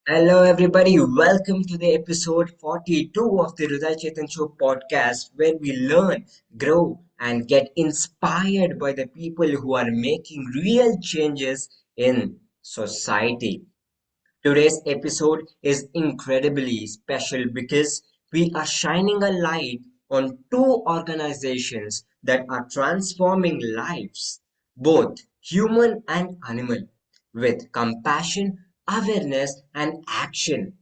Hello, everybody. Welcome to the episode 42 of the Hrudai Chetan Show podcast, where we learn, grow, and get inspired by the people who are making real changes in society. Today's episode is incredibly special because we are shining a light on two organizations that are transforming lives, both human and animal, with compassion, awareness, and action.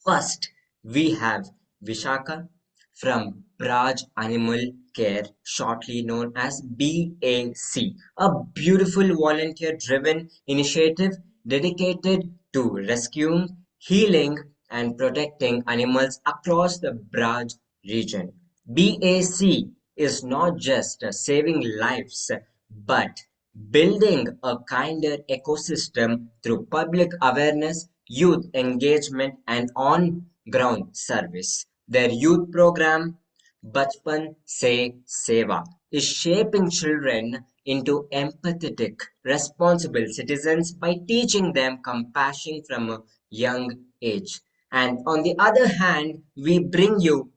First, we have Vishakha from Braj Animal Care, shortly known as BAC, a beautiful volunteer driven initiative dedicated to rescuing, healing, and protecting animals across the Braj region. BAC is not just saving lives, but building a kinder ecosystem through public awareness, youth engagement, and on-ground service. Their youth program, Bachpan Se Seva, is shaping children into empathetic, responsible citizens by teaching them compassion from a young age. And on the other hand, we bring you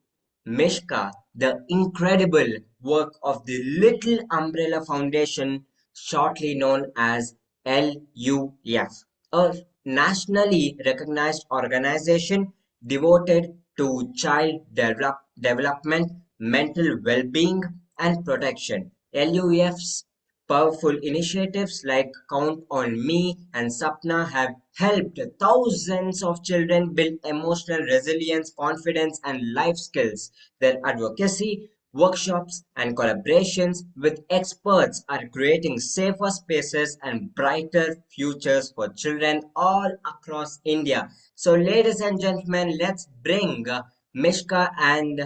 Mishka, the incredible work of the Little Umbrella Foundation, shortly known as LUF, a nationally recognized organization devoted to child development, mental well-being, and protection. LUF's powerful initiatives like Count on Me and Sapna have helped thousands of children build emotional resilience, confidence, and life skills. Their advocacy, workshops, and collaborations with experts are creating safer spaces and brighter futures for children all across India. So, ladies and gentlemen, let's bring Mishka and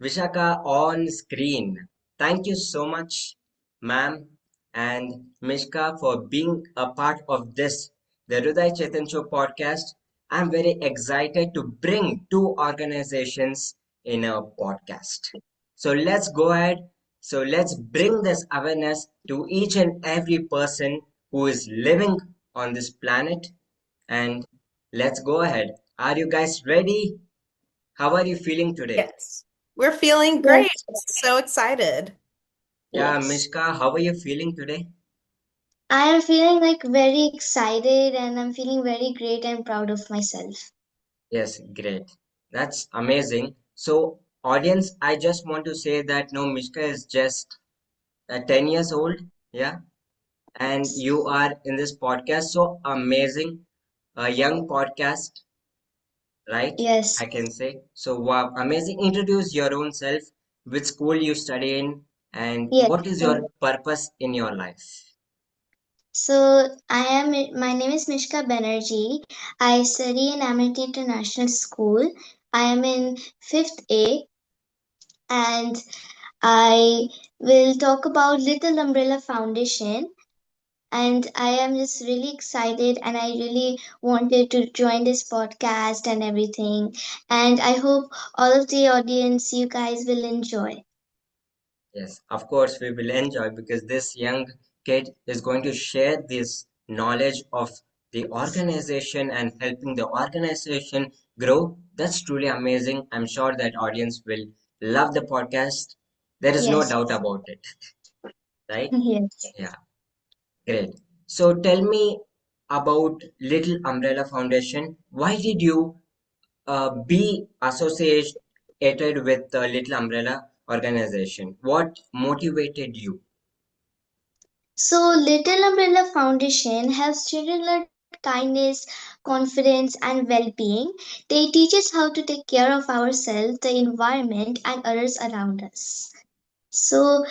Vishakha on screen. Thank you so much, ma'am and Mishka, for being a part of this, the Hrudai Chetan Show podcast. I'm very excited to bring two organizations in a podcast. So let's go ahead. So let's bring this awareness to each and every person who is living on this planet. And let's go ahead. Are you guys ready? How are you feeling today? Yes. We're feeling great. Yes, So excited. Yeah, yes. Mishka, how are you feeling today? I am feeling like very excited and I'm feeling very great and proud of myself. Yes, great. That's amazing. So, audience, I just want to say that no, Mishka is just 10 years old. Yeah. And you are in this podcast. So amazing. A young podcast, right? Yes, I can say. So, wow, amazing. Introduce your own self, which school you study in, and yes. what is your purpose in your life? So my name is Mishka Banerjee. I study in Amity International School. I am in 5th A and I will talk about Little Umbrella Foundation. And I am just really excited and I really wanted to join this podcast and everything. And I hope all of the audience, you guys will enjoy. Yes, of course, we will enjoy because this young kid is going to share this knowledge of the organization and helping the organization grow. That's truly amazing. I'm sure that audience will love the podcast. There is no Yes, doubt about it, right? yes. Yeah, great. So tell me about Little Umbrella Foundation. Why did you be associated with the Little Umbrella organization? What motivated you? So, Little Umbrella Foundation helps children learn kindness, confidence, and well being. They teach us how to take care of ourselves, the environment, and others around us. So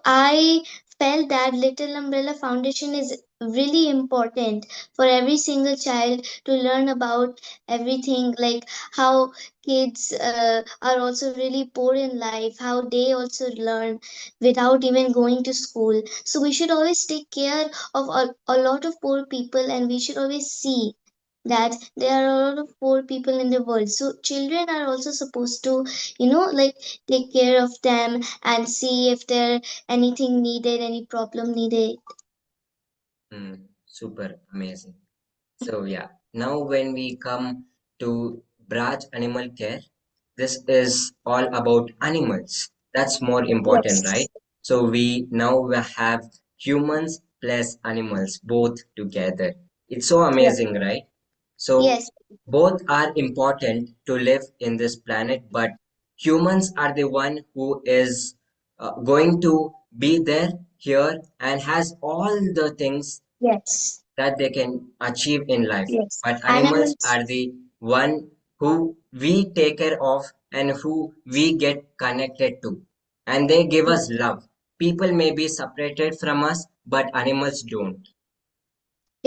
I felt that Little Umbrella Foundation is really important for every single child to learn about everything, like how kids are also really poor in life, how they also learn without even going to school. So we should always take care of a lot of poor people, and we should always see that there are a lot of poor people in the world. So children are also supposed to, like, take care of them and see if there anything needed, any problem needed. Hmm. Super amazing. So yeah, now when we come to Braj Animal Care, this is all about animals. That's more important, Yes, right? So we now have humans plus animals both together. It's so yes, amazing, right? So yes, both are important to live in this planet, but humans are the one who is going to be there here and has all the things yes, that they can achieve in life. yes. But animals Animals, are the one who we take care of and who we get connected to. And they give yes, us love. People may be separated from us, but animals don't,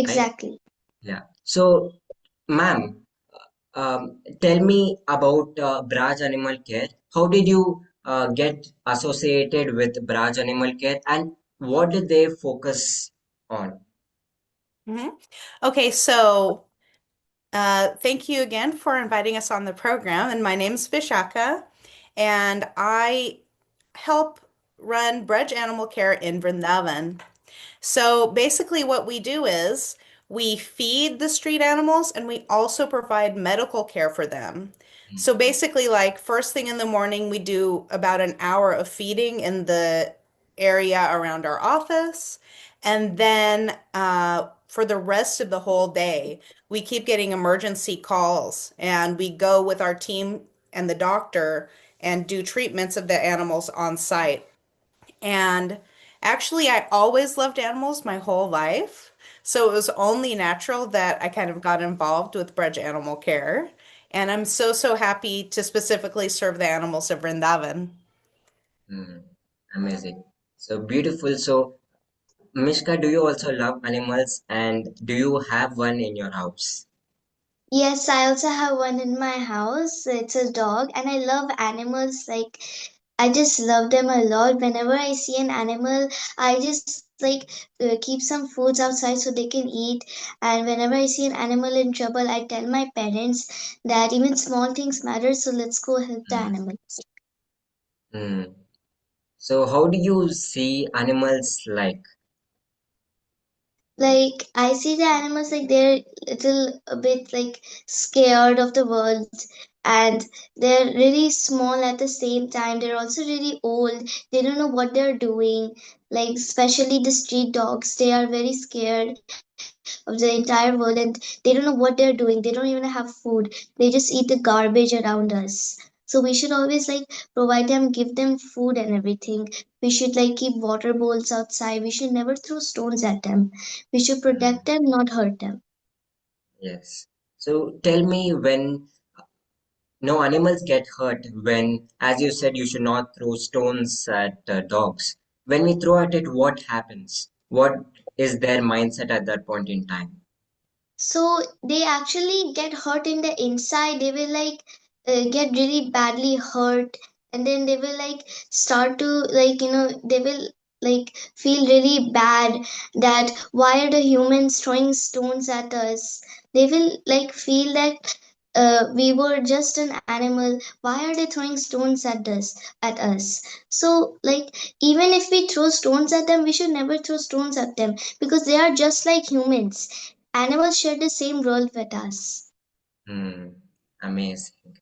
right? exactly. Yeah. So, ma'am, tell me about Braj Animal Care. How did you get associated with Braj Animal Care and what did they focus on? hmm Okay, so thank you again for inviting us on the program. And my name's Vishakha, and I help run Braj Animal Care in Vrindavan. So basically, what we do is we feed the street animals and we also provide medical care for them. So basically, like first thing in the morning, we do about an hour of feeding in the area around our office. And then for the rest of the whole day, we keep getting emergency calls and we go with our team and the doctor and do treatments of the animals on site. And actually, I always loved animals my whole life. So it was only natural that I kind of got involved with Braj Animal Care. And I'm so, so happy to specifically serve the animals of Vrindavan. Hmm, amazing. So beautiful. So Mishka, do you also love animals and do you have one in your house? Yes, I also have one in my house. It's a dog, and I love animals. Like, I just love them a lot. Whenever I see an animal, I just like keep some foods outside so they can eat. And whenever I see an animal in trouble, I tell my parents that even small things matter, so let's go help the Hmm. animals. Hmm. So how do you see animals like? Like I see the animals like they're little a bit like scared of the world, and they're really small at the same time. They're also really old. They don't know what they're doing. Like especially the street dogs, they are very scared of the entire world, and they don't know what they're doing. They don't even have food. They just eat the garbage around us. So we should always like provide them, give them food and everything. We should like keep water bowls outside. We should never throw stones at them. We should Hmm. protect them, not hurt them. Yes. So tell me when no animals get hurt when, as you said, you should not throw stones at dogs. When we throw at it, what happens? What is their mindset at that point in time? So they actually get hurt in the inside. They will like get really badly hurt, and then they will like start to like they will like feel really bad that why are the humans throwing stones at us. They will like feel that we were just an animal. Why are they throwing stones at us? So like even if we throw stones at them, we should never throw stones at them because they are just like humans. Animals share the same role with us. Hmm. Amazing.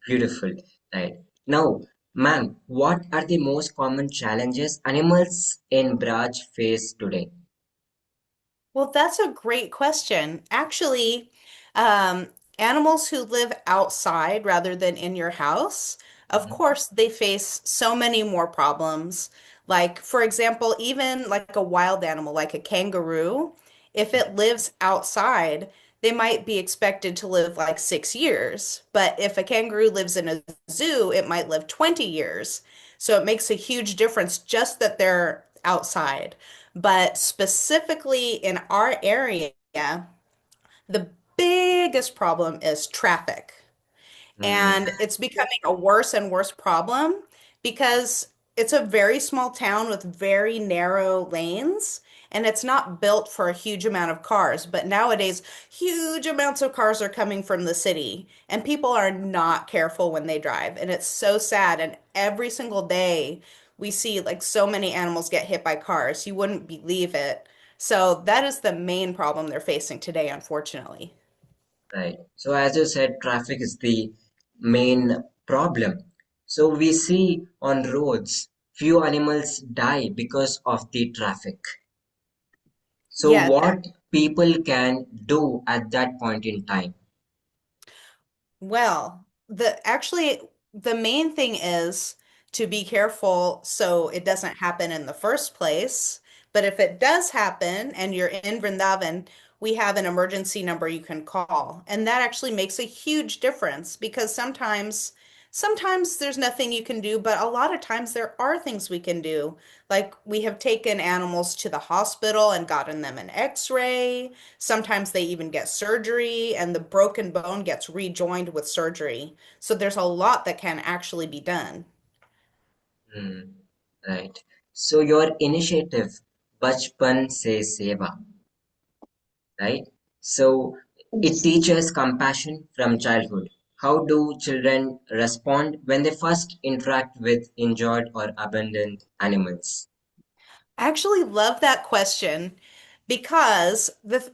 Beautiful. Right. Now, ma'am, what are the most common challenges animals in Braj face today? Well, that's a great question. Actually, animals who live outside rather than in your house, of Mhm. course, they face so many more problems. Like, for example, even like a wild animal, like a kangaroo, if it lives outside, they might be expected to live like 6 years. But if a kangaroo lives in a zoo, it might live 20 years. So it makes a huge difference just that they're outside. But specifically in our area, the biggest problem is traffic. Hmm. And it's becoming a worse and worse problem because it's a very small town with very narrow lanes and it's not built for a huge amount of cars. But nowadays, huge amounts of cars are coming from the city and people are not careful when they drive. And it's so sad. And every single day, we see like so many animals get hit by cars. You wouldn't believe it. So that is the main problem they're facing today, unfortunately. Right. So as you said, traffic is the main problem. So we see on roads, few animals die because of the traffic. So Yeah, what people can do at that point in time? well, the main thing is to be careful so it doesn't happen in the first place. But if it does happen and you're in Vrindavan, we have an emergency number you can call. And that actually makes a huge difference because sometimes there's nothing you can do, but a lot of times there are things we can do. Like we have taken animals to the hospital and gotten them an x-ray. Sometimes they even get surgery and the broken bone gets rejoined with surgery. So there's a lot that can actually be done. Hmm, right. So your initiative, Bachpan Se Seva, right? So it Yes. teaches compassion from childhood. How do children respond when they first interact with injured or abandoned animals? I actually love that question because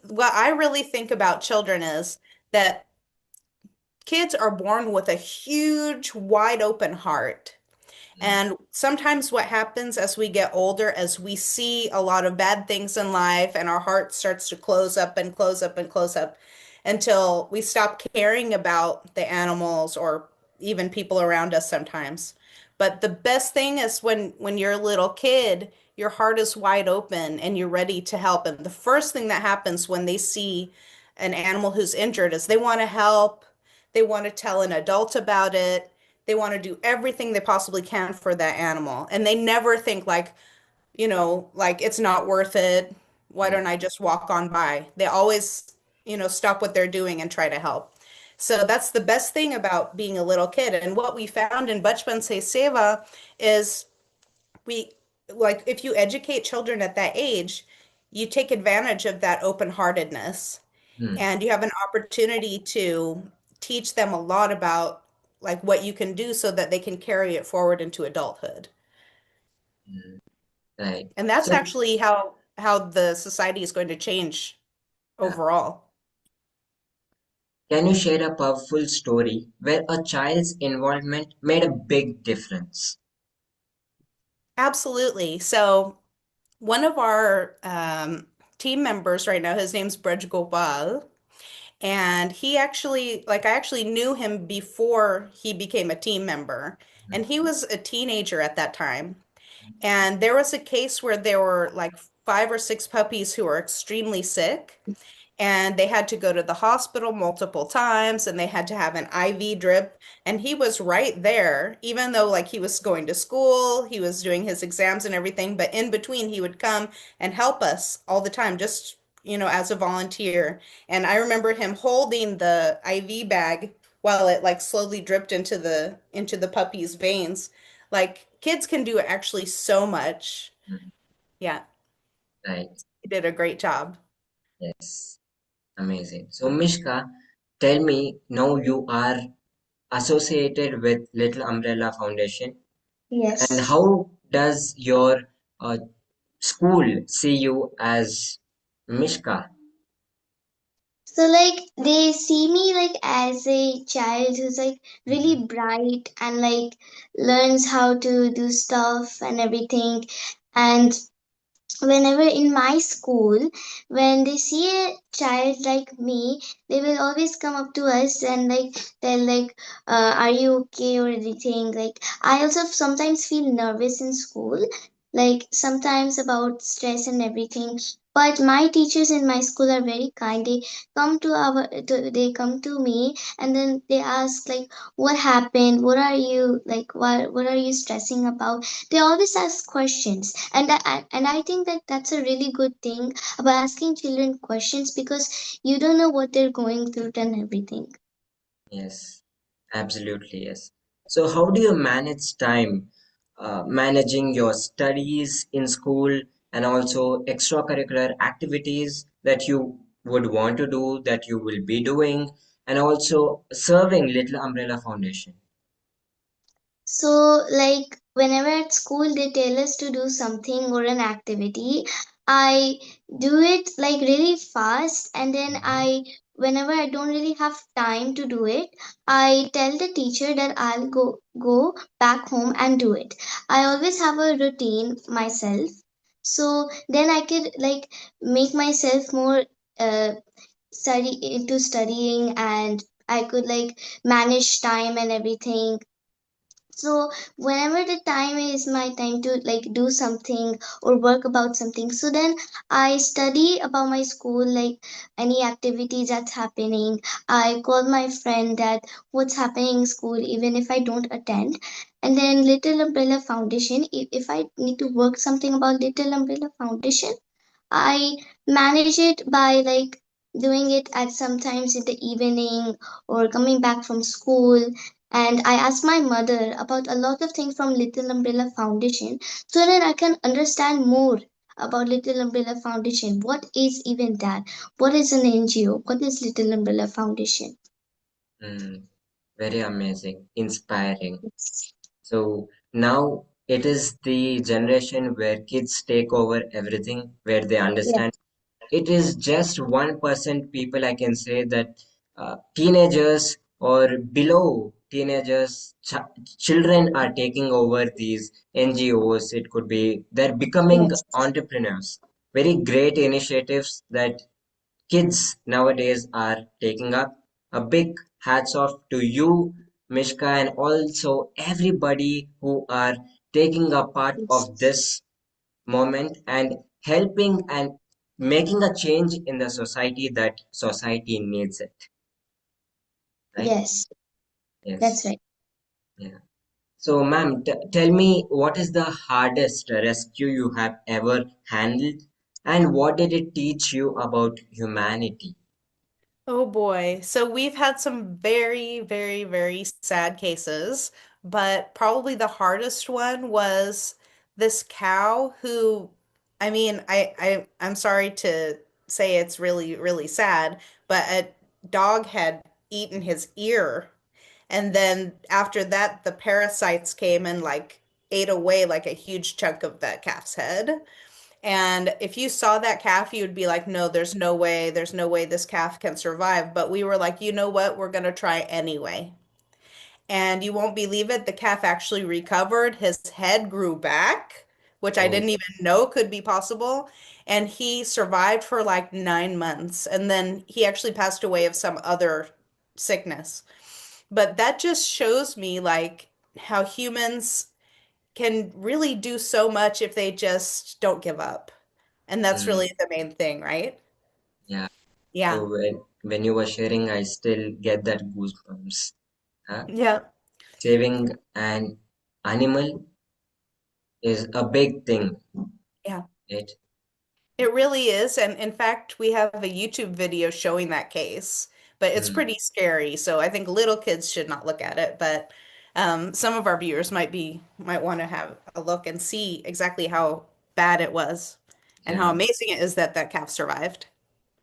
what I really think about children is that kids are born with a huge, wide open heart. Hmm, And sometimes what happens as we get older, as we see a lot of bad things in life, and our heart starts to close up and close up and close up until we stop caring about the animals or even people around us sometimes. But the best thing is when you're a little kid, your heart is wide open and you're ready to help. And the first thing that happens when they see an animal who's injured is they want to help, they want to tell an adult about it. They want to do everything they possibly can for that animal. And they never think like, like it's not worth it. Why hmm, don't I just walk on by? They always, stop what they're doing and try to help. So that's the best thing about being a little kid. And what we found in Bachpan Se Seva is we like if you educate children at that age, you take advantage of that open-heartedness hmm, and you have an opportunity to teach them a lot about like what you can do so that they can carry it forward into adulthood. hmm, right. And that's So actually how the society is going to change yeah. overall. Can you share a powerful story where a child's involvement made a big difference? Absolutely. So one of our team members right now, his name's Braj Gopal, and he actually, like, I actually knew him before he became a team member, and he was a teenager at that time. And there was a case where there were like 5 or 6 puppies who were extremely sick, and they had to go to the hospital multiple times and they had to have an IV drip. And he was right there, even though like he was going to school, he was doing his exams and everything, but in between he would come and help us all the time, just, as a volunteer. And I remember him holding the IV bag while it like slowly dripped into the puppy's veins. Like kids can do actually so much. Hmm, Yeah, right. he did a great job. Yes. Amazing. So Mishka, tell me now you are associated with Little Umbrella Foundation, and Yes. how does your uh, school see you as Mishka? So like they see me like as a child who's like Mhm, really bright and like learns how to do stuff and everything. And whenever in my school, when they see a child like me, they will always come up to us and like tell like, are you okay or anything. Like I also sometimes feel nervous in school, like sometimes about stress and everything. But my teachers in my school are very kind. They come to me and then they ask like, what happened, what are you like, what are you stressing about. They always ask questions, and I think that that's a really good thing about asking children questions, because you don't know what they're going through and everything. yes, absolutely, yes. So how do you manage time, managing your studies in school and also extracurricular activities that you would want to do, that you will be doing, and also serving Little Umbrella Foundation? So like whenever at school they tell us to do something or an activity, I do it like really fast, and then Mhm. whenever I don't really have time to do it, I tell the teacher that I'll go back home and do it. I always have a routine myself, so then I could like make myself more uh, studying, and I could like manage time and everything. So whenever the time is my time to like do something or work about something, so then I study about my school, like any activities that's happening. I call my friend that what's happening in school, even if I don't attend. And then Little Umbrella Foundation, if I need to work something about Little Umbrella Foundation, I manage it by like doing it at sometimes in the evening or coming back from school. And I ask my mother about a lot of things from Little Umbrella Foundation so that I can understand more about Little Umbrella Foundation. What is even that? What is an NGO? What is Little Umbrella Foundation? Mm, very amazing, inspiring. So now it is the generation where kids take over everything, where they Yes, understand. It is just 1% people I can say that teenagers or below teenagers, children are taking over these NGOs. It could be they're becoming yes, entrepreneurs. Very great initiatives that kids nowadays are taking up. A big hats off to you, Mishka, and also everybody who are taking a part of yes, this moment and helping and making a change in the society that society needs it, right? yes, that's Yes. right. Yeah. So, ma'am, tell me what is the hardest rescue you have ever handled and what did it teach you about humanity? Oh boy. So we've had some very, very, very sad cases, but probably the hardest one was this cow who, I mean, I'm sorry to say it's really, really sad, but a dog had eaten his ear. And then after that, the parasites came and like ate away like a huge chunk of that calf's head. And if you saw that calf, you would be like, no, there's no way this calf can survive. But we were like, you know what? We're going to try anyway. And you won't believe it, the calf actually recovered. His head grew back, which I Oh, didn't even know could be possible. And he survived for like 9 months. And then he actually passed away of some other sickness. But that just shows me like how humans can really do so much if they just don't give up. And that's mm, really the main thing, right? yeah. Yeah. So when you were sharing, I still get that goosebumps. Huh? Yeah. Saving an animal is a big thing. Yeah. It. It really is. And in fact, we have a YouTube video showing that case, but it's Mm, pretty scary. So I think little kids should not look at it, but some of our viewers might want to have a look and see exactly how bad it was and how yeah. amazing it is that that calf survived.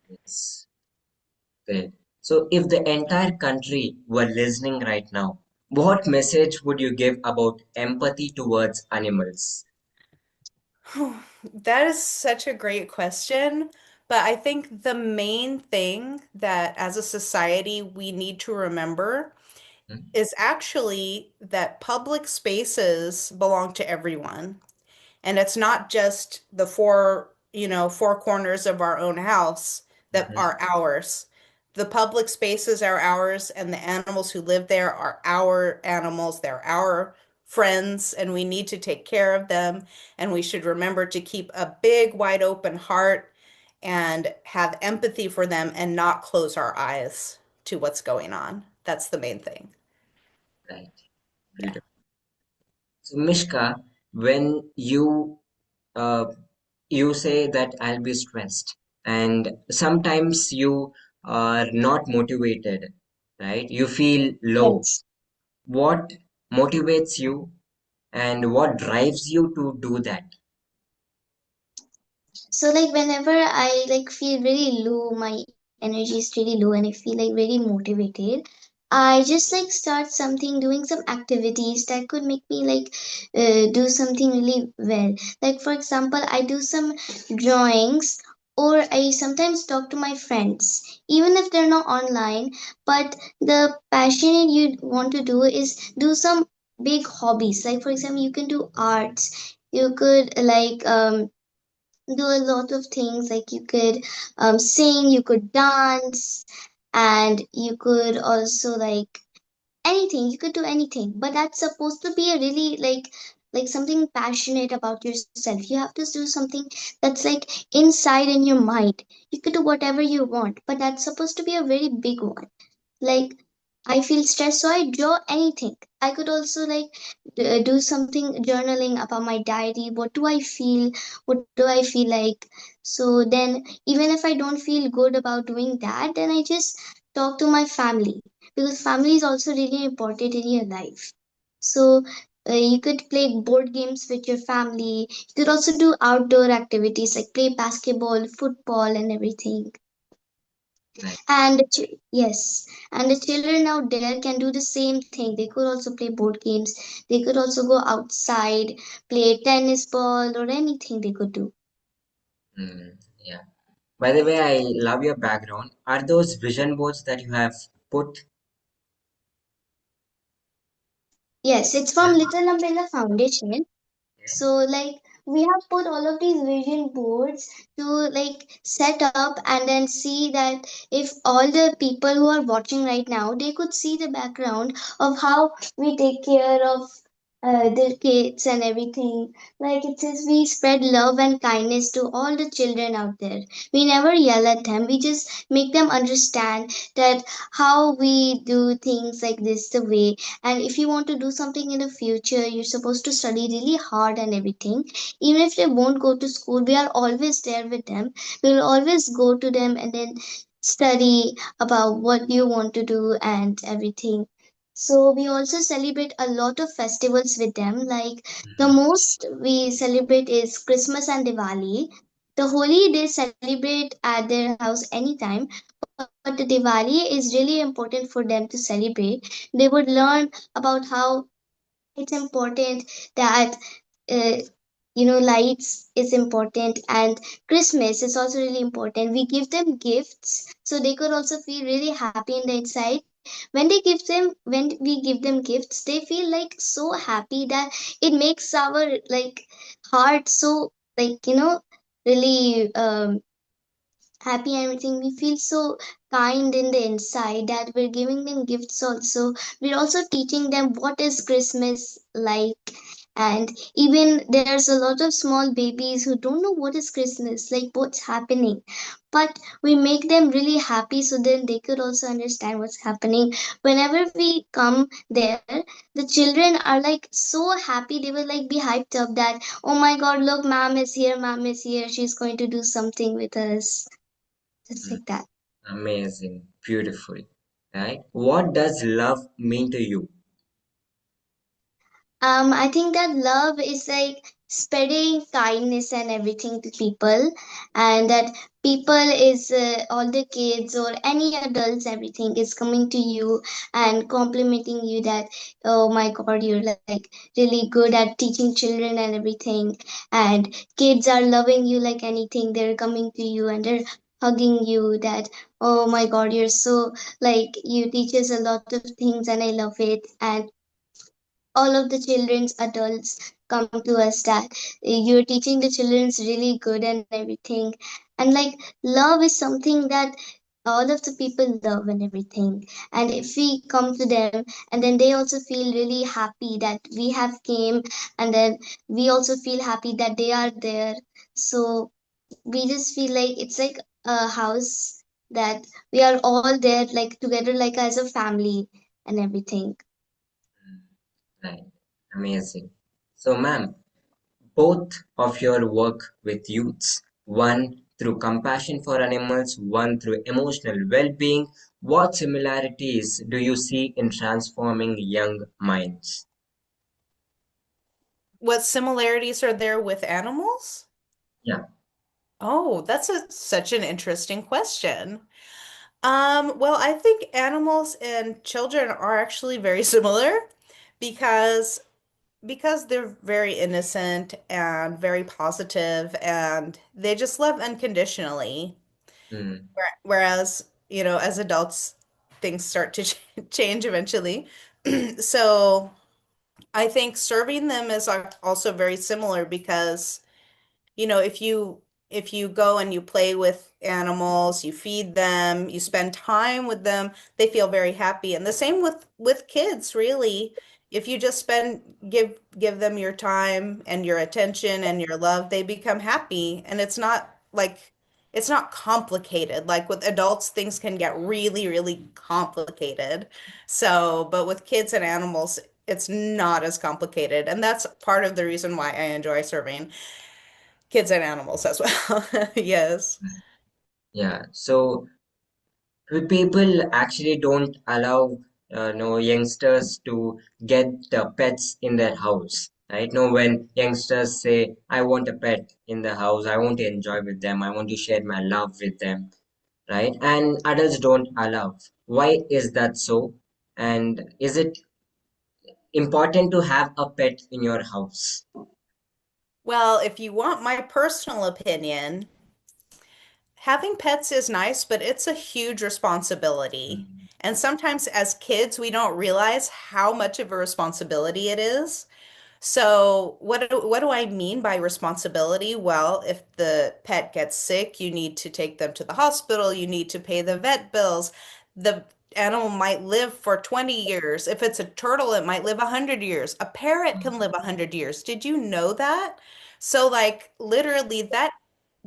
Yes. Great. So, if the entire country were listening right now, what message would you give about empathy towards animals? That is such a great question. But I think the main thing that as a society we need to remember Mm, is actually that public spaces belong to everyone. And it's not just the four corners of our own house that mhm, are ours. The public spaces are ours, and the animals who live there are our animals. They're our friends, and we need to take care of them. And we should remember to keep a big, wide open heart and have empathy for them and not close our eyes to what's going on. That's the main thing. right. Yeah. Beautiful. So, Mishka, when uh, you say that I'll be stressed, and sometimes you are not motivated, right? You feel low. Yes. What motivates you, and what drives you to do that? So like whenever I like feel very low, my energy is really low and I feel like very motivated. I just like start something, doing some activities that could make me like do something really well. Like for example, I do some drawings, or I sometimes talk to my friends, even if they're not online. But the passion you want to do is do some big hobbies. Like for example, you can do arts. You could like do a lot of things. Like you could sing, you could dance, and you could also like anything. You could do anything, but that's supposed to be a really like something passionate about yourself. You have to do something that's like inside in your mind. You could do whatever you want, but that's supposed to be a very big one. Like I feel stressed, so I draw anything. I could also like do something journaling about my diary. What do I feel? What do I feel like? So then, even if I don't feel good about doing that, then I just talk to my family, because family is also really important in your life. So you could play board games with your family. You could also do outdoor activities like play basketball, football, and everything. Right. And yes, and the children out there can do the same thing. They could also play board games. They could also go outside, play tennis ball, or anything they could do. Yeah. By the way, I love your background. Are those vision boards that you have put? Yes, it's Yeah. from Little Umbrella Foundation. Okay. So like we have put all of these vision boards to like set up and then see that if all the people who are watching right now, they could see the background of how we take care of the kids and everything. Like it says, we spread love and kindness to all the children out there. We never yell at them. We just make them understand that how we do things like this the way. And if you want to do something in the future, you're supposed to study really hard and everything. Even if they won't go to school, we are always there with them. We will always go to them and then study about what you want to do and everything. So we also celebrate a lot of festivals with them. Like the Mhm. most we celebrate is Christmas and Diwali. The Holi they celebrate at their house anytime, but the Diwali is really important for them to celebrate. They would learn about how it's important that uh, lights is important, and Christmas is also really important. We give them gifts so they could also feel really happy in the inside. When we give them gifts, they feel like so happy that it makes our like heart so like really happy and everything. We feel so kind in the inside that we're giving them gifts also. We're also teaching them what is Christmas like. And even there's a lot of small babies who don't know what is Christmas, like what's happening. But we make them really happy so then they could also understand what's happening. Whenever we come there, the children are like so happy. They will like be hyped up that, oh my god, look, mom is here, she's going to do something with us, just Mm. like that. Amazing. Beautiful. Right? What does love mean to you? I think that love is like spreading kindness and everything to people, and that people is all the kids or any adults, everything is coming to you and complimenting you that, oh my god, you're like really good at teaching children and everything, and kids are loving you like anything. They're coming to you and they're hugging you that, oh my god, you're so like you teach us a lot of things and I love it. And all of the children's adults come to us that you're teaching the children's really good and everything. And like love is something that all of the people love and everything. And if we come to them and then they also feel really happy that we have came, and then we also feel happy that they are there. So we just feel like it's like a house that we are all there like together like as a family and everything. Mm. Right. Amazing. So, ma'am, both of your work with youths, one through compassion for animals, one through emotional well-being, what similarities do you see in transforming young minds? What similarities are there with animals? Yeah. Oh, that's such an interesting question. Well, I think animals and children are actually very similar because they're very innocent and very positive and they just love unconditionally. Hmm. Whereas, as adults, things start to change eventually. So I think serving them is also very similar because if you go and you play with animals, you feed them, you spend time with them, they feel very happy. And the same with kids, really. If you just give them your time and your attention and your love, they become happy. And it's not complicated. Like with adults, things can get really, really complicated. So, but with kids and animals, it's not as complicated. And that's part of the reason why I enjoy serving kids and animals as well. Yes. Yeah. So people actually don't allow no youngsters to get pets in their house, right? No, when youngsters say, "I want a pet in the house. I want to enjoy with them. I want to share my love with them," right? And adults don't allow. Why is that so? And is it important to have a pet in your house? Well, if you want my personal opinion, having pets is nice, but it's a huge responsibility. Mm, And sometimes as kids, we don't realize how much of a responsibility it is. So, what do I mean by responsibility? Well, if the pet gets sick, you need to take them to the hospital, you need to pay the vet bills. The animal might live for 20 years. If it's a turtle, it might live 100 years. A parrot can live 100 years. Did you know that? So, like, literally,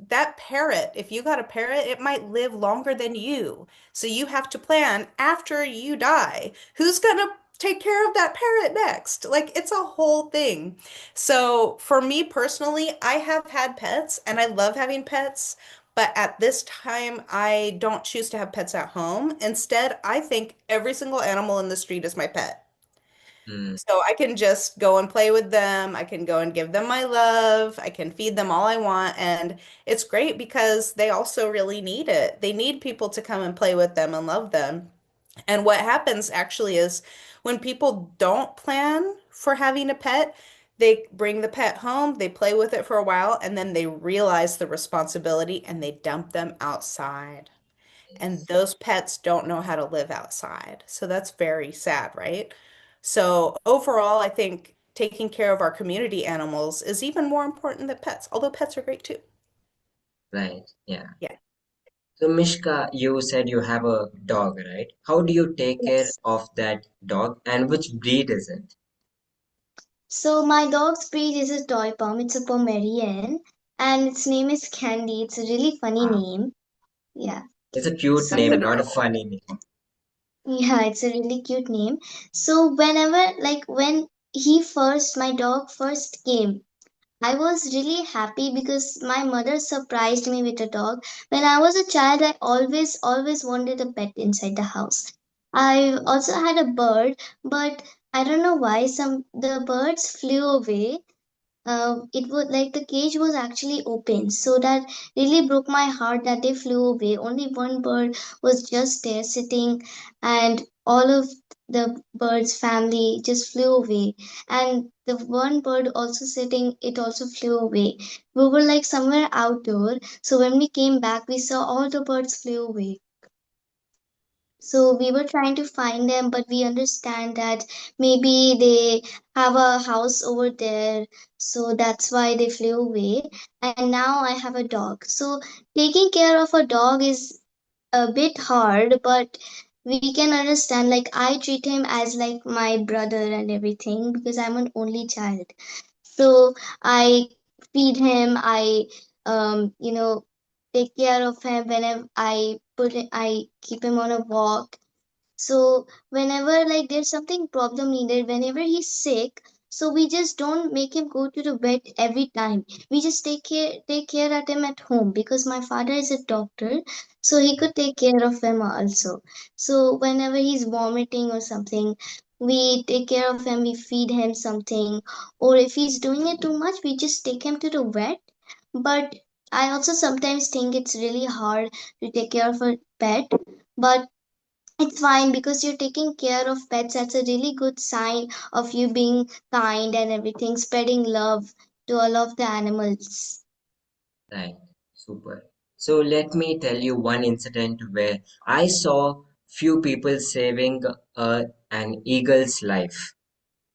that parrot, if you got a parrot, it might live longer than you. So you have to plan after you die. Who's gonna take care of that parrot next? Like it's a whole thing. So for me personally, I have had pets and I love having pets, but at this time, I don't choose to have pets at home. Instead, I think every single animal in the street is my pet. mm, So I can just go and play with them. I can go and give them my love. I can feed them all I want. And it's great because they also really need it. They need people to come and play with them and love them. And what happens actually is when people don't plan for having a pet, they bring the pet home, they play with it for a while, and then they realize the responsibility and they dump them outside. And yes, those pets don't know how to live outside. So that's very sad, right? So overall, I think taking care of our community animals is even more important than pets, although pets are great too. right. Yeah. Yeah. So, Mishka, you said you have a dog, right? How do you take care Yes. of that dog and which breed is it? So my dog's breed is a toy pom. It's a Pomeranian, and its name is Candy. It's a really funny Wow. name. Yeah. It's a cute That's name, So not a adorable. funny name. yeah, it's a really cute name. So whenever, like when my dog first came, I was really happy because my mother surprised me with a dog. When I was a child, I always wanted a pet inside the house. I also had a bird, but I don't know why the birds flew away. It was like the cage was actually open, so that really broke my heart that they flew away. Only one bird was just there sitting, and all of the bird's family just flew away. And the one bird also sitting, it also flew away. We were like somewhere outdoor, so when we came back, we saw all the birds flew away. So we were trying to find them, but we understand that maybe they have a house over there, so that's why they flew away. And now I have a dog. So taking care of a dog is a bit hard, but we can understand. Like I treat him as like my brother and everything because I'm an only child. So I feed him. I take care of him whenever I keep him on a walk. So whenever like there's something problem needed, whenever he's sick, so we just don't make him go to the vet every time. We just take care at him at home because my father is a doctor, so he could take care of him also. So whenever he's vomiting or something, we take care of him, we feed him something, or if he's doing it too much, we just take him to the vet. But I also sometimes think it's really hard to take care of a pet but it's fine because you're taking care of pets. That's a really good sign of you being kind and everything, spreading love to all of the animals. Right. Super. So let me tell you one incident where I saw few people saving an eagle's life,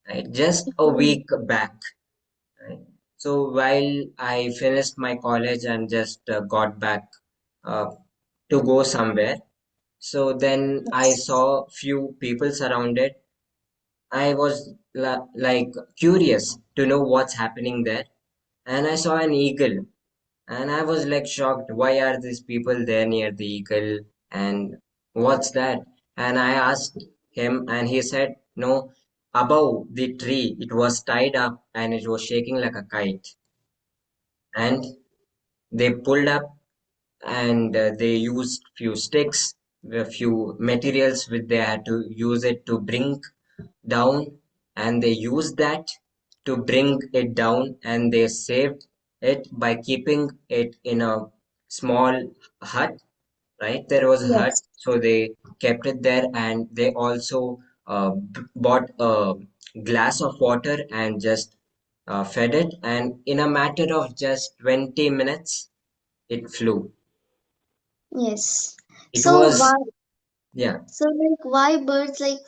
right? Just a Mm. week back, right? So while I finished my college and just got back uh, to go somewhere, so then I Yes. saw few people surrounded. I was like curious to know what's happening there, and I saw an eagle. And I was like shocked. Why are these people there near the eagle? And what's that? And I asked him, and he said, no, above the tree, it was tied up and it was shaking like a kite. And they pulled up and they used few sticks, a few materials which they had to use it to bring down, and they used that to bring it down, and they saved it by keeping it in a small hut, right? There was a hut, Yes. so they kept it there, and they also bought a glass of water and just fed it, and in a matter of just 20 minutes it flew. Yes. It So was, why? yeah. So like why birds like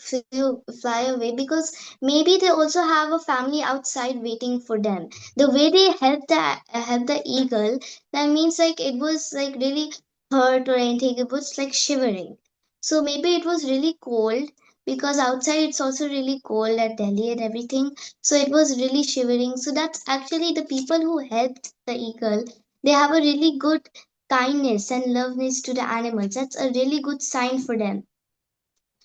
fly away? Because maybe they also have a family outside waiting for them. The way they help the eagle, that means like it was like really hurt or anything. It was like shivering. So maybe it was really cold because outside it's also really cold at Delhi and everything. So it was really shivering. So that's actually the people who helped the eagle. They have a really good kindness and loveness to the animals. That's a really good sign for them.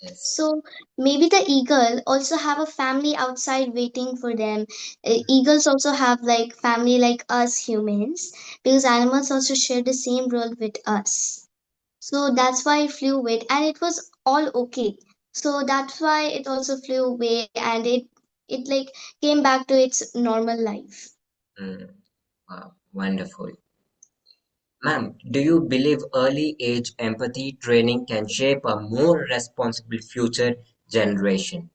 Yes. So maybe the eagle also have a family outside waiting for them. Eagles also have like family like us humans because animals also share the same role with us. So that's why it flew away and it was all okay. So that's why it also flew away and it like came back to its normal life. Mm, wow, wonderful. Ma'am, do you believe early age empathy training can shape a more responsible future generation?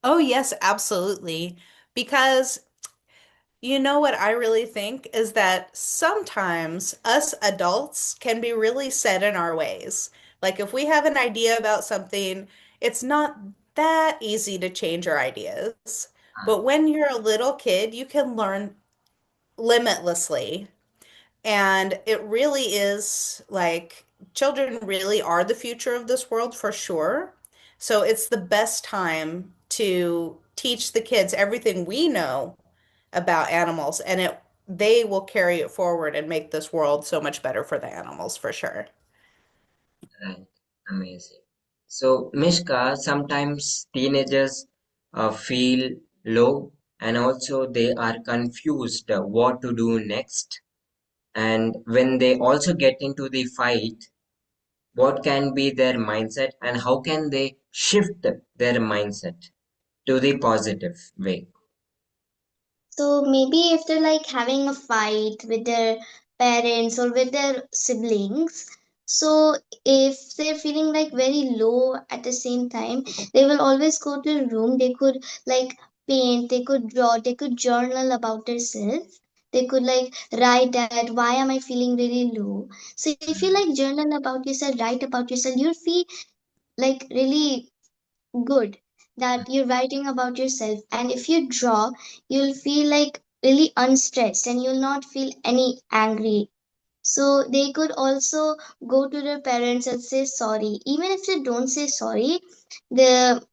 Oh, yes, absolutely. Because you know what I really think is that sometimes us adults can be really set in our ways. Like if we have an idea about something, it's not that easy to change our ideas. Ah, But when you're a little kid, you can learn limitlessly. And it really is like children really are the future of this world for sure. So it's the best time to teach the kids everything we know about animals, and it they will carry it forward and make this world so much better for the animals for sure. right. Amazing. So, Mishka, sometimes teenagers feel low and also they are confused what to do next. And when they also get into the fight, what can be their mindset and how can they shift their mindset to the positive way? So maybe if they're like having a fight with their parents or with their siblings, so if they're feeling like very low at the same time, they will always go to a room. They could like paint, they could draw, they could journal about themselves. They could like write that why am I feeling really low. So if you like journal about yourself, write about yourself, you'll feel like really good that you're writing about yourself. And if you draw, you'll feel like really unstressed and you'll not feel any angry. So they could also go to their parents and say sorry. Even if they don't say sorry, the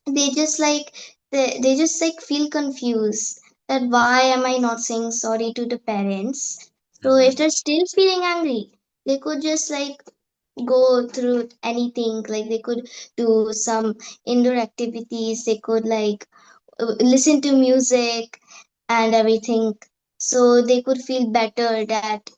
they just like they just like feel confused that why am I not saying sorry to the parents. So if Mhm. they're still feeling angry, they could just like go through anything, like they could do some indoor activities, they could like listen to music and everything, so they could feel better that.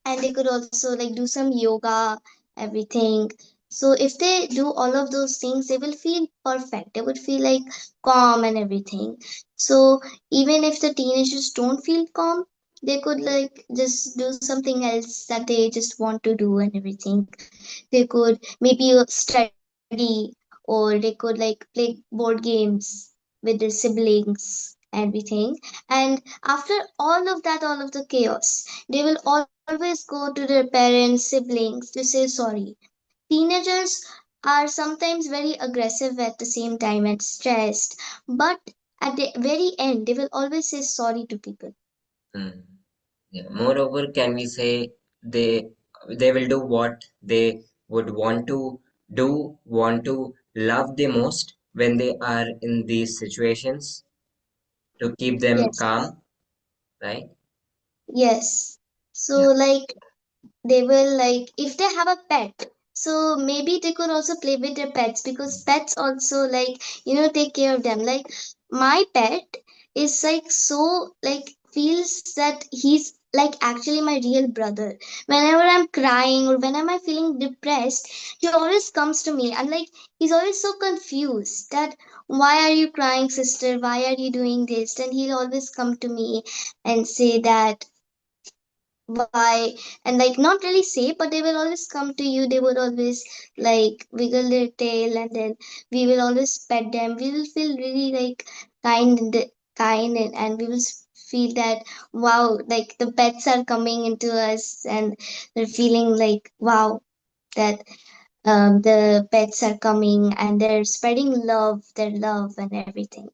And they could also like do some yoga, everything. So if they do all of those things, they will feel perfect, they would feel like calm and everything. So even if the teenagers don't feel calm, They could like just do something else that they just want to do and everything. They could maybe study, or they could like play board games with their siblings, everything. And after all of that, all of the chaos, they will always go to their parents, siblings to say sorry. Teenagers are sometimes very aggressive at the same time and stressed, but at the very end, they will always say sorry to people. Mm. Yeah. Moreover, can we say they will do what they would want to love the most when they are in these situations to keep them Yes, calm, right? yes. So, Yeah. like, they will like if they have a pet, so maybe they could also play with their pets, because pets also like take care of them. Like my pet is like so like feels that he's like actually my real brother. Whenever I'm crying or whenever I'm feeling depressed, he always comes to me, and like he's always so confused that why are you crying, sister, why are you doing this. Then he'll always come to me and say that why, and like not really say, but they will always come to you. They would always like wiggle their tail, and then we will always pet them. We will feel really like kind and and we will feel that wow, like the pets are coming into us, and they're feeling like wow, that the pets are coming and they're spreading love, their love and everything.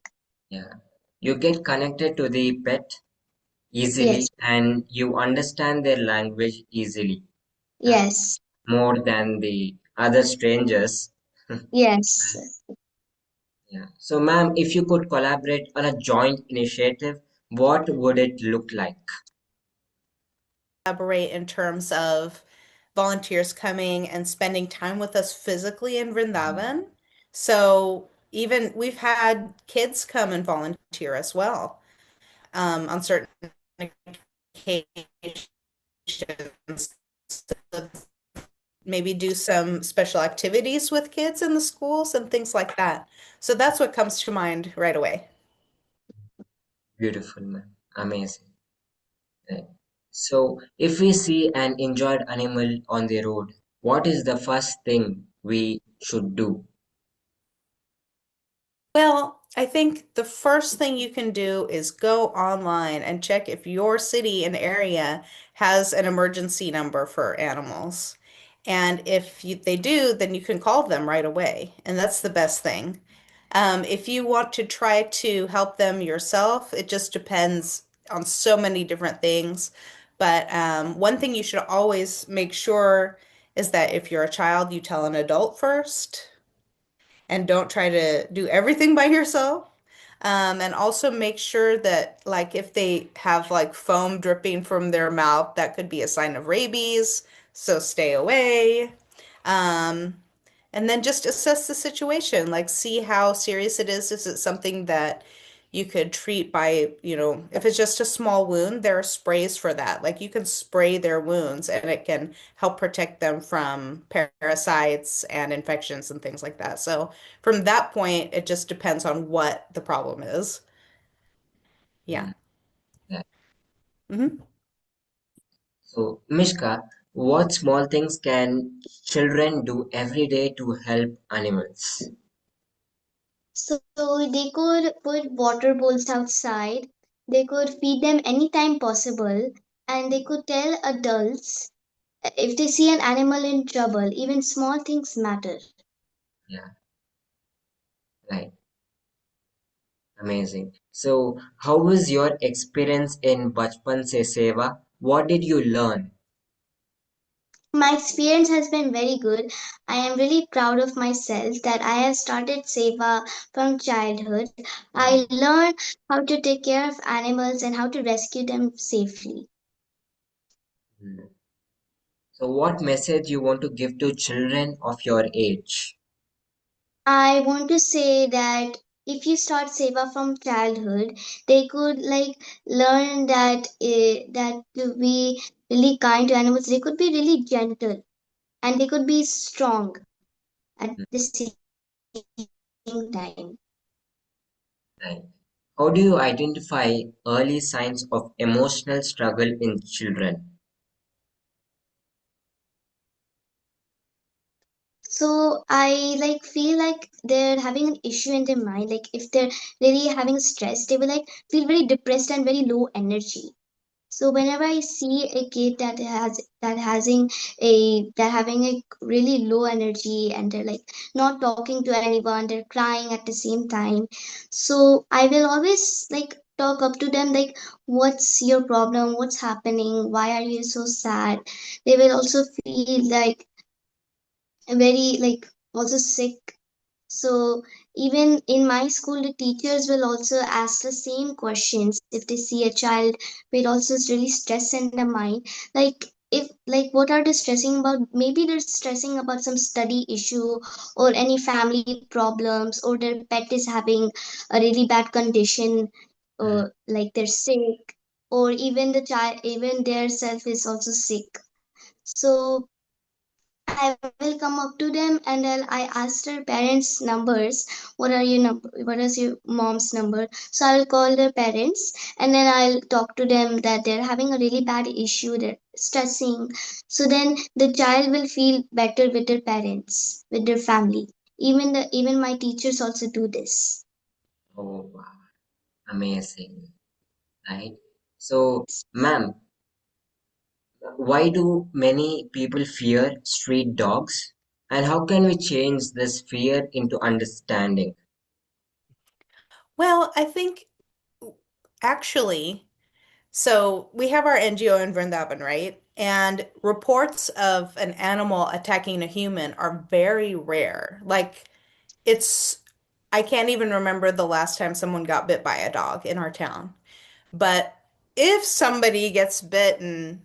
Yeah. You get connected to the pet easily Yes, and you understand their language easily, right? yes, More than the other strangers. yes. Yeah. So, ma'am, if you could collaborate on a joint initiative, what would it look like? Collaborate in terms of volunteers coming and spending time with us physically in Vrindavan. So even we've had kids come and volunteer as well on certain occasions. So maybe do some special activities with kids in the schools and things like that. So that's what comes to mind right away. Beautiful, ma'am. Amazing. Right. So, if we see an injured animal on the road, what is the first thing we should do? Well, I think the first thing you can do is go online and check if your city and area has an emergency number for animals. And if they do, then you can call them right away. And that's the best thing. If you want to try to help them yourself, it just depends on so many different things. But one thing you should always make sure is that if you're a child, you tell an adult first and don't try to do everything by yourself. And also make sure that, like, if they have like foam dripping from their mouth, that could be a sign of rabies, so stay away. Um, and then just assess the situation, like see how serious it is. Is it something that you could treat by, if it's just a small wound, there are sprays for that. Like you can spray their wounds and it can help protect them from parasites and infections and things like that. So from that point, it just depends on what the problem is. Yeah. Mm, yeah. hmm So, Mishka, what small things can children do every day to help animals? So they could put water bowls outside, they could feed them anytime possible, and they could tell adults if they see an animal in trouble. Even small things matter. Yeah, right. Amazing. So, how was your experience in Bachpan Se Seva? What did you learn? My experience has been very good. I am really proud of myself that I have started Seva from childhood. I learned how to take care of animals and how to rescue them safely. Mm. So, what message you want to give to children of your age? I want to say that if you start Seva from childhood, they could like learn that that to be really kind to animals. They could be really gentle and they could be strong at Mm, the same time. right. How do you identify early signs of emotional struggle in children? So I like feel like they're having an issue in their mind. Like if they're really having stress, they will like feel very depressed and very low energy. So whenever I see a kid that having a really low energy and they're like not talking to anyone, they're crying at the same time. So I will always like talk up to them like, what's your problem? What's happening? Why are you so sad? They will also feel like very like also sick. So even in my school, the teachers will also ask the same questions if they see a child with also really stress in the mind. Like if like what are they stressing about? Maybe they're stressing about some study issue or any family problems, or their pet is having a really bad condition, Mm. or like they're sick, or even the child, even their self is also sick. So I will come up to them and then I ask their parents' numbers. What are your number? What is your mom's number? So I will call their parents and then I'll talk to them that they're having a really bad issue. They're stressing. So then the child will feel better with their parents, with their family. Even my teachers also do this. Oh, wow. Amazing, right? So, ma'am, why do many people fear street dogs? And how can we change this fear into understanding? Well, I think actually, so we have our NGO in Vrindavan, right? And reports of an animal attacking a human are very rare. Like it's, I can't even remember the last time someone got bit by a dog in our town. But if somebody gets bitten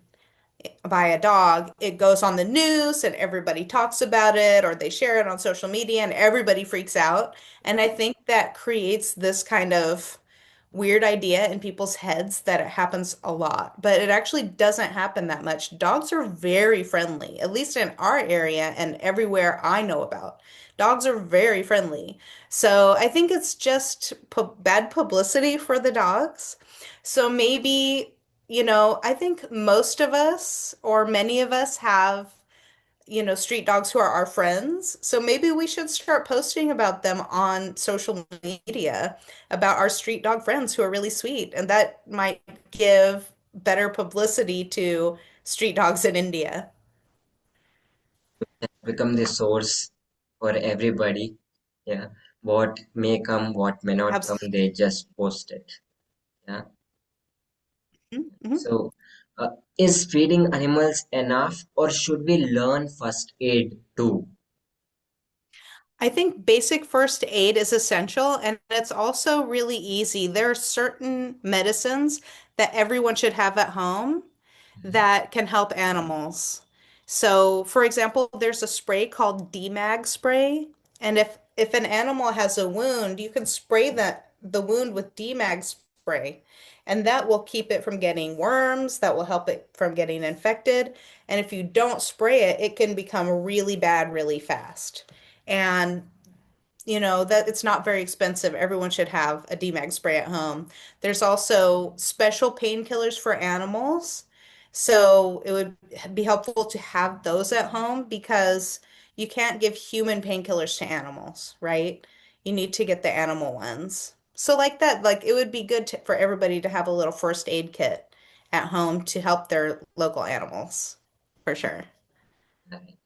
by a dog, it goes on the news and everybody talks about it or they share it on social media and everybody freaks out. And I think that creates this kind of weird idea in people's heads that it happens a lot, but it actually doesn't happen that much. Dogs are very friendly, at least in our area and everywhere I know about. Dogs are very friendly. So I think it's just pu bad publicity for the dogs. So maybe, I think most of us or many of us have street dogs who are our friends. So maybe we should start posting about them on social media about our street dog friends who are really sweet. And that might give better publicity to street dogs in India. Become the source for everybody. Yeah. What may come, what may not come, Absolutely. they just post it. Yeah. Mhm. So, is feeding animals enough, or should we learn first aid too? I think basic first aid is essential and it's also really easy. There are certain medicines that everyone should have at home that can help animals. So, for example, there's a spray called DMAG spray, and if an animal has a wound, you can spray the wound with DMAG spray, and that will keep it from getting worms, that will help it from getting infected. And if you don't spray it, it can become really bad really fast. And that it's not very expensive. Everyone should have a DMAG spray at home. There's also special painkillers for animals. So it would be helpful to have those at home because you can't give human painkillers to animals, right? You need to get the animal ones. So like that, like it would be good for everybody to have a little first aid kit at home to help their local animals, for sure. Right.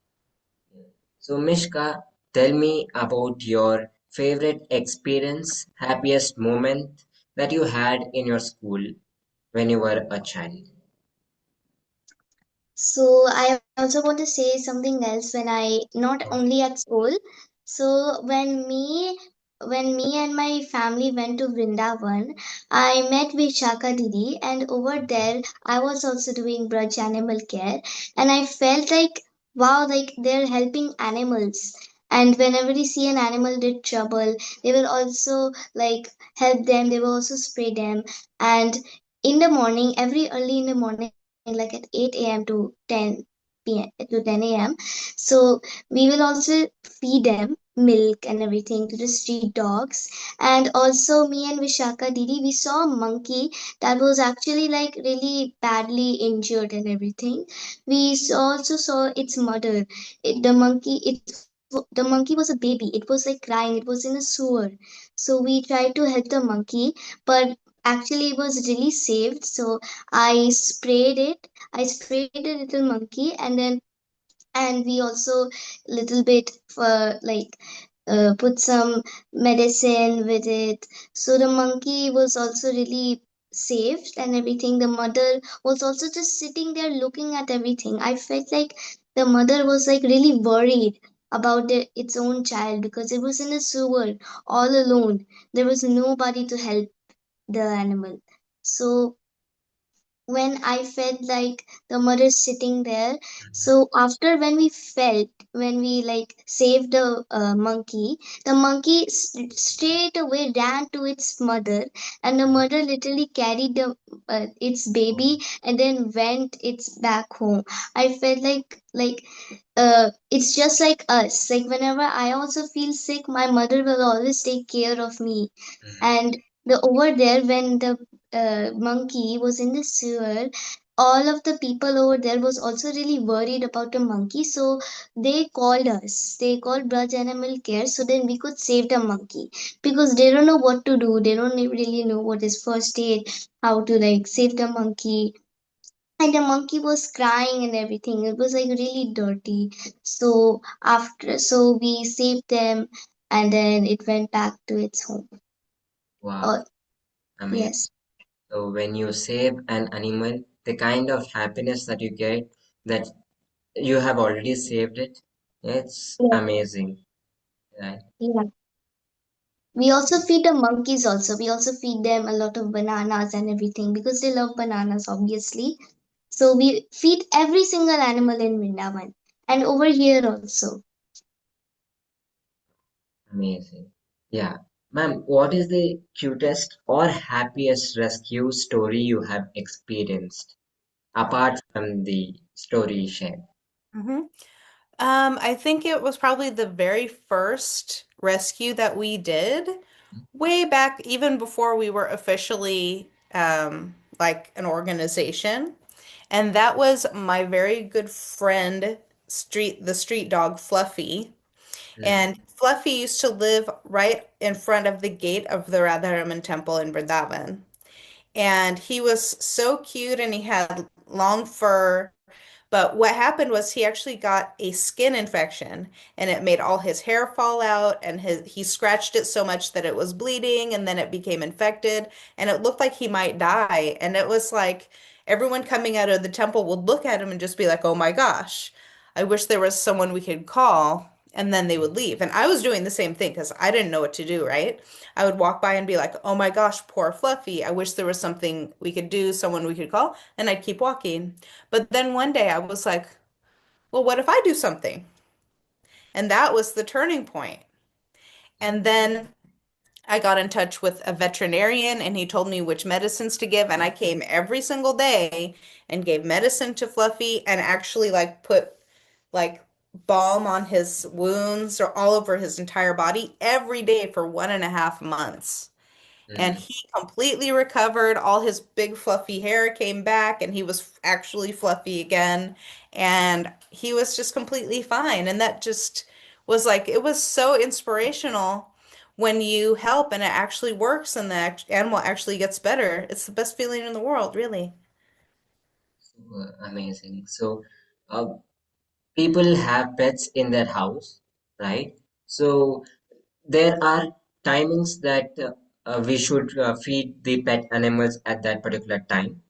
So, Mishka, tell me about your favorite experience, happiest moment that you had in your school when you were a child. So I also want to say something else when I not only at school. So when me and my family went to Vrindavan, I met Vishakha Didi, and over there I was also doing Braj Animal Care, and I felt like wow, like they're helping animals. And whenever they see an animal in trouble, they will also like help them. They will also spray them. And in the morning, every early in the morning, like at 8 a.m. to 10 p.m. to 10 a.m. So we will also feed them. milk and everything to the street dogs. And also, me and Vishaka Didi, we saw a monkey that was actually like really badly injured and everything. Also saw its mother. The monkey was a baby. It was like crying. It was in a sewer. So we tried to help the monkey, but actually it was really saved. So I sprayed it. I sprayed the little monkey, and we also little bit for like put some medicine with it, so the monkey was also really safe and everything. The mother was also just sitting there looking at everything. I felt like the mother was like really worried about its own child, because it was in a sewer all alone. There was nobody to help the animal. So when I felt like the mother sitting there. So after when we like saved the monkey, the monkey straight away ran to its mother, and the mother literally carried its baby and then went its back home. I felt like it's just like us. Like whenever I also feel sick, my mother will always take care of me. And the over there, when the monkey was in the sewer, all of the people over there was also really worried about the monkey. So they called us. They called Braj Animal Care so then we could save the monkey, because they don't know what to do. They don't really know what is first aid, how to like save the monkey. And the monkey was crying and everything. It was like really dirty. So we saved them, and then it went back to its home. Wow, Oh, amazing. yes. So when you save an animal, the kind of happiness that you get, that you have already saved it, it's Yeah. amazing, right? Yeah. We also feed the monkeys also. We also feed them a lot of bananas and everything because they love bananas, obviously. So we feed every single animal in Vrindavan and over here also. Amazing. Yeah. Ma'am, what is the cutest or happiest rescue story you have experienced apart from the story you shared? hmm I think it was probably the very first rescue that we did way back, even before we were officially like an organization. And that was my very good friend, the street dog Fluffy. Mm, And Fluffy used to live right in front of the gate of the Radharaman temple in Vrindavan. And he was so cute and he had long fur. But what happened was he actually got a skin infection and it made all his hair fall out and he scratched it so much that it was bleeding and then it became infected and it looked like he might die. And it was like everyone coming out of the temple would look at him and just be like, "Oh my gosh, I wish there was someone we could call." And then they would leave. And I was doing the same thing because I didn't know what to do, right? I would walk by and be like, "Oh my gosh, poor Fluffy. I wish there was something we could do, someone we could call." And I'd keep walking. But then one day I was like, well, what if I do something? And that was the turning point. And then I got in touch with a veterinarian and he told me which medicines to give. And I came every single day and gave medicine to Fluffy and actually like put like balm on his wounds or all over his entire body every day for 1.5 months. And mm. he completely recovered. All his big fluffy hair came back, and he was actually fluffy again. And he was just completely fine. And that just was like, it was so inspirational when you help and it actually works and the animal actually gets better. It's the best feeling in the world, really. Amazing. So, uh, people have pets in their house, right? So, there are timings that we should feed the pet animals at that particular time.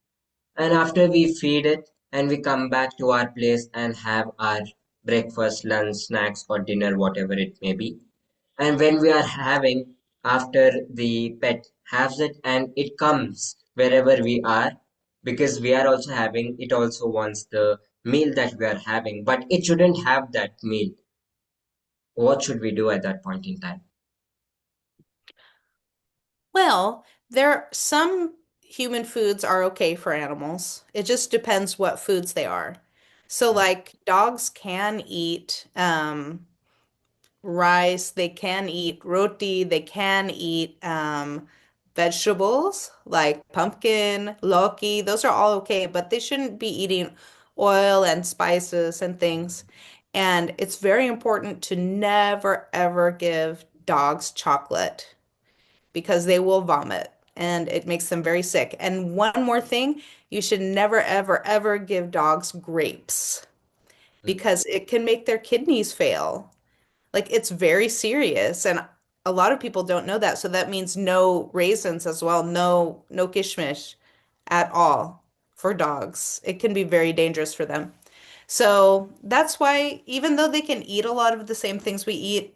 And after we feed it and we come back to our place and have our breakfast, lunch, snacks, or dinner, whatever it may be. And when we are having, after the pet has it and it comes wherever we are, because we are also having, it also wants the meal that we are having, but it shouldn't have that meal. What should we do at that point in time? Well, some human foods are okay for animals. It just depends what foods they are. So, like dogs can eat rice, they can eat roti, they can eat vegetables like pumpkin, loki. Those are all okay, but they shouldn't be eating oil and spices and things. And it's very important to never ever give dogs chocolate because they will vomit and it makes them very sick. And one more thing, you should never ever ever give dogs grapes Mm, because it can make their kidneys fail. Like it's very serious, and a lot of people don't know that. So that means no raisins as well, no kishmish at all for dogs. It can be very dangerous for them. So that's why even though they can eat a lot of the same things we eat,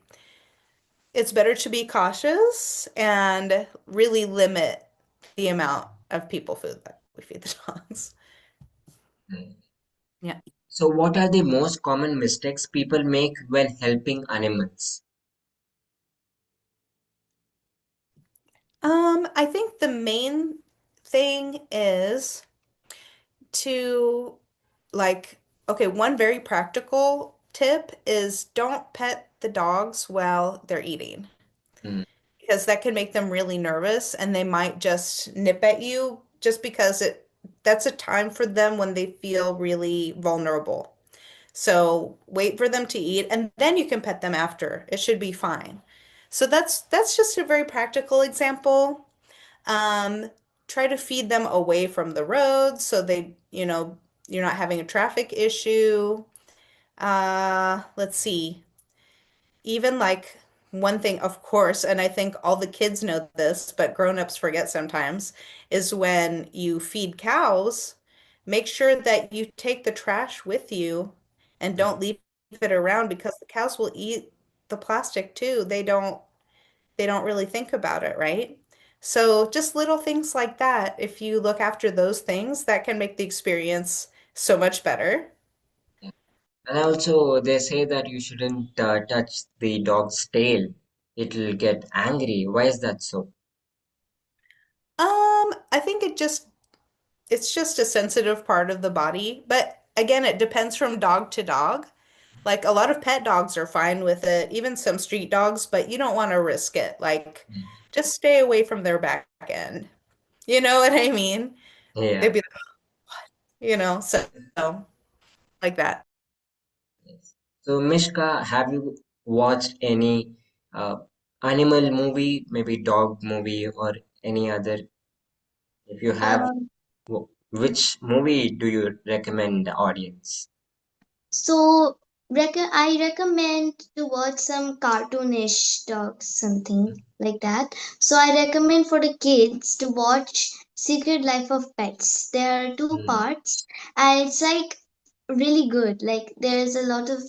it's better to be cautious and really limit the amount of people food that we feed the dogs. mm. Yeah. So, what are the most common mistakes people make when helping animals? I think the main thing is to like, okay, one very practical tip is don't pet the dogs while they're eating Mm, because that can make them really nervous and they might just nip at you just because that's a time for them when they feel really vulnerable. So wait for them to eat and then you can pet them after. It should be fine. So that's just a very practical example. Um, Try to feed them away from the road so you're not having a traffic issue. Let's see. Even like one thing, of course, and I think all the kids know this, but grown-ups forget sometimes, is when you feed cows, make sure that you take the trash with you and mm. don't leave it around because the cows will eat the plastic too. They don't really think about it, right? So just little things like that, if you look after those things, that can make the experience so much better. Yeah. And also, they say that you shouldn't touch the dog's tail. It'll get angry. Why is that so? I think it's just a sensitive part of the body, but again, it depends from dog to dog. Like a lot of pet dogs are fine with it, even some street dogs, but you don't want to risk it. Like Mm. just stay away from their back end. You know what I mean? They'd Yeah. be, so like that. Yes. So, Mishka, have you watched any uh, animal movie, maybe dog movie or any other? If you have, Um, which movie do you recommend the audience? So, I recommend to watch some cartoonish dogs, something like that. So, I recommend for the kids to watch Secret Life of Pets. There are two Mm, parts, and it's like really good. Like, there's a lot of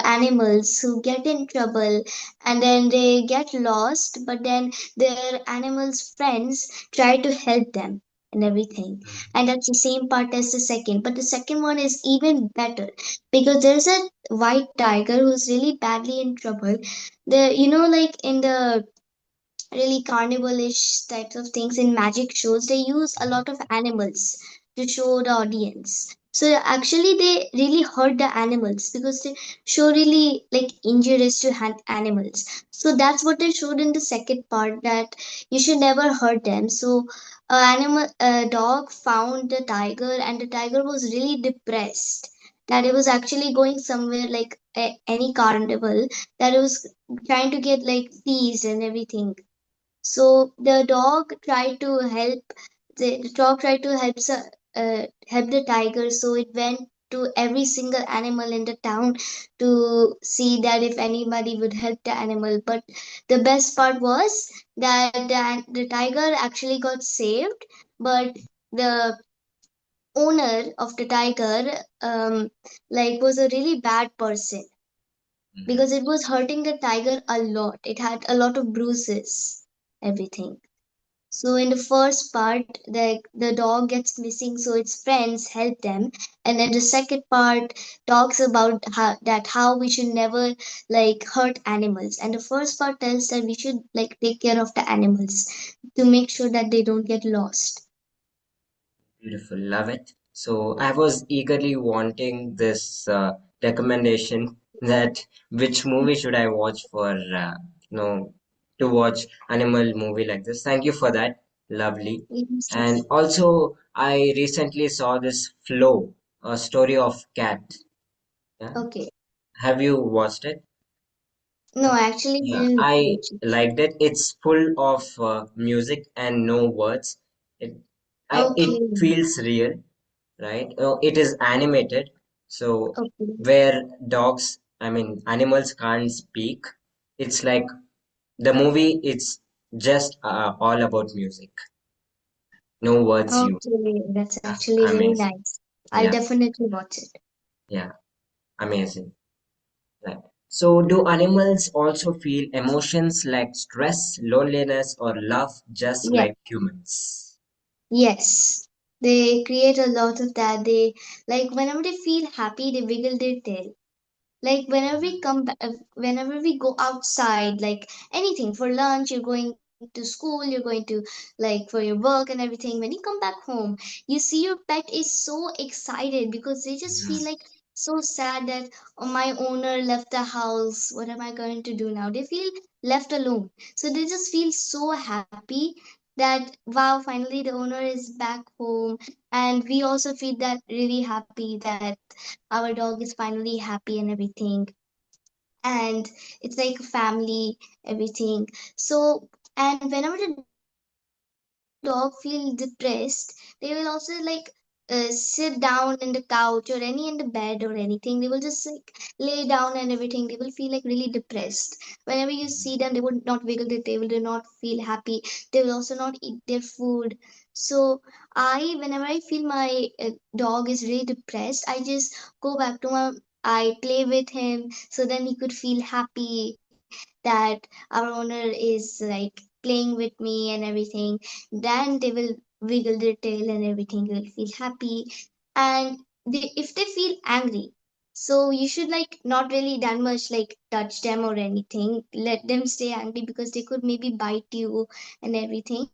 animals who get in trouble and then they get lost, but then their animals' friends try to help them and everything. mm, And that's the same part as the second, but the second one is even better because there's a white tiger who's really badly in trouble. Like in the really carnivalish types of things in magic shows, they use a lot of animals to show the audience. So actually, they really hurt the animals because they show really like injuries to animals. So that's what they showed in the second part, that you should never hurt them. So a dog found the tiger, and the tiger was really depressed. That it was actually going somewhere like any carnival, that it was trying to get like peace and everything. So the dog tried to help the tiger. So it went to every single animal in the town to see that if anybody would help the animal. But the best part was that the tiger actually got saved, but the owner of the tiger was a really bad person mhm. because it was hurting the tiger a lot. It had a lot of bruises, everything. So in the first part, the dog gets missing, so its friends help them, and then the second part talks about how we should never like hurt animals, and the first part tells that we should like take care of the animals to make sure that they don't get lost. Beautiful, love it. So I was eagerly wanting this recommendation. that which movie should I watch for you know to watch animal movie like this. Thank you for that. Lovely. Yes, And yes. also I recently saw this Flow, a story of cat. Yeah. Okay. Have you watched it? No, I actually Yeah, didn't I watch it. liked it. It's full of music and no words. It Okay. it feels real, right? It is animated, so Okay. where dogs, I mean animals can't speak. It's like the movie. It's just all about music, no words used. Okay. That's Yeah, actually really amazing. nice. I'll Yeah, definitely watch it. yeah, amazing. Right. So, do animals also feel emotions like stress, loneliness, or love just Yeah. like humans? Yes. They create a lot of that. They like whenever they feel happy, they wiggle their tail. Like whenever we go outside, like anything for lunch, you're going to school, you're going to like for your work and everything, when you come back home, you see your pet is so excited because they just feel Mhm. like so sad that, oh, my owner left the house, what am I going to do now? They feel left alone, so they just feel so happy that wow, finally the owner is back home. And we also feel that really happy that our dog is finally happy and everything. And it's like a family, everything. So, and whenever the dog feel depressed, they will also like sit down in the couch or any in the bed or anything. They will just like lay down and everything. They will feel like really depressed. Whenever you see them, they would not wiggle their tail, they will not feel happy. They will also not eat their food. So whenever I feel my dog is really depressed, I just go back to my, I play with him so then he could feel happy that our owner is like playing with me and everything. Then they will wiggle their tail and everything. They will feel happy. And if they feel angry, so you should like not really that much like touch them or anything. Let them stay angry because they could maybe bite you and everything.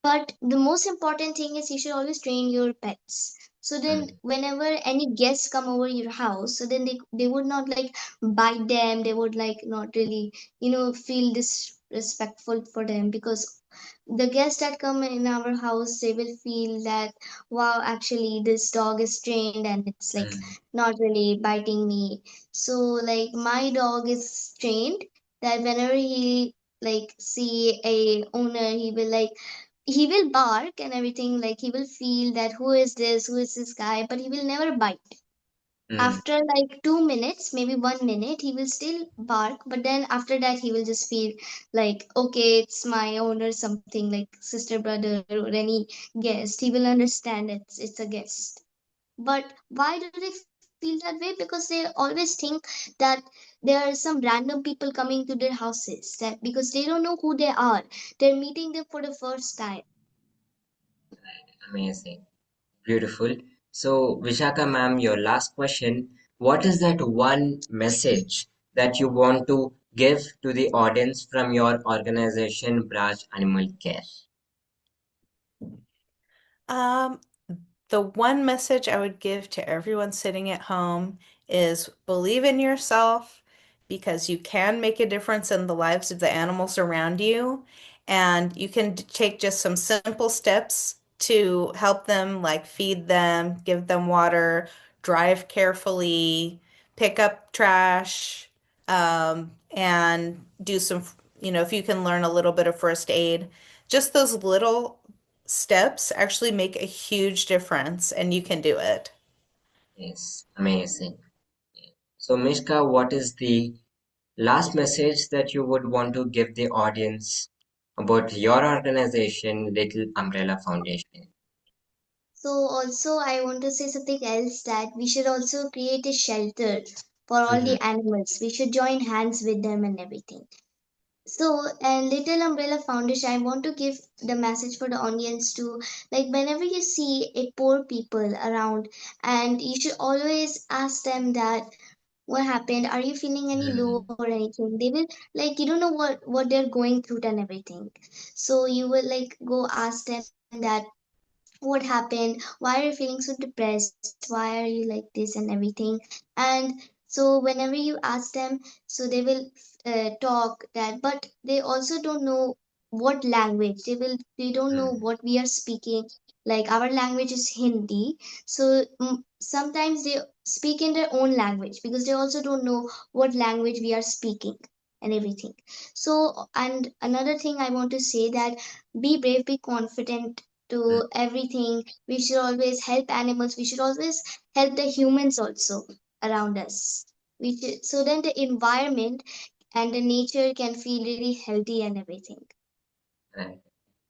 But the most important thing is you should always train your pets. So then Mm, whenever any guests come over your house, so then they would not like bite them. They would like not really, feel disrespectful for them, because the guests that come in our house, they will feel that wow, actually this dog is trained and it's like mm, not really biting me. So like my dog is trained that whenever he like see a owner, he will bark and everything, like he will feel that who is this guy, but he will never bite. mm, After like 2 minutes, maybe 1 minute, he will still bark, but then after that he will just feel like okay, it's my owner, something like sister, brother, or any guest. He will understand it's a guest. But why do they feel that way? Because they always think that there are some random people coming to their houses, that because they don't know who they are, they're meeting them for the first time. amazing. Beautiful. So, Vishaka ma'am, your last question. What is that one message that you want to give to the audience from your organization, Braj Animal Care? Um, the one message I would give to everyone sitting at home is believe in yourself because you can make a difference in the lives of the animals around you. And you can take just some simple steps to help them, like feed them, give them water, drive carefully, pick up trash, and do some, if you can learn a little bit of first aid. Just those little steps actually make a huge difference, and you can do it. Yes, amazing. So, Mishka, what is the last message that you would want to give the audience about your organization, Little Umbrella Foundation? So also I want to say something else, that we should also create a shelter for all Mhm, the animals. We should join hands with them and everything. So, and Little Umbrella Foundation, I want to give the message for the audience to, like, whenever you see a poor people around, and you should always ask them that what happened, are you feeling any low mhm, or anything. They will, like, you don't know what they're going through and everything. So you will like go ask them that what happened, why are you feeling so depressed, why are you like this and everything. And So whenever you ask them, so they will talk that, but they also don't know what language they don't know mm, what we are speaking. Like our language is Hindi, so sometimes they speak in their own language because they also don't know what language we are speaking and everything. So, and another thing I want to say that be brave, be confident mm. to everything. We should always help animals. We should always help the humans also around us. So then the environment and the nature can feel really healthy and everything. Right.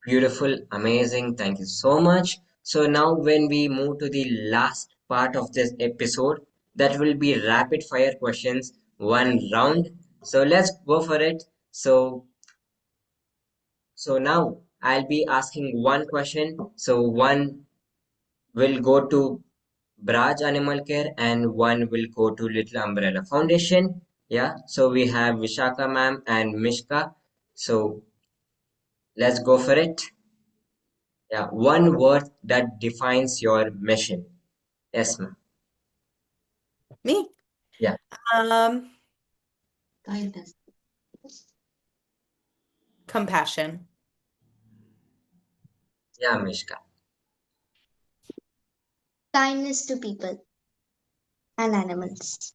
Beautiful, amazing. Thank you so much. So now when we move to the last part of this episode, that will be rapid fire questions, one round. So let's go for it. So now I'll be asking one question. So one will go to Braj Animal Care and one will go to Little Umbrella Foundation. Yeah. So we have Vishakha ma'am and Mishka. So let's go for it. Yeah, one word that defines your mission. Yes, ma'am. Me. Yeah, Um, Kindness. Compassion. yeah, Mishka. Kindness to people and animals.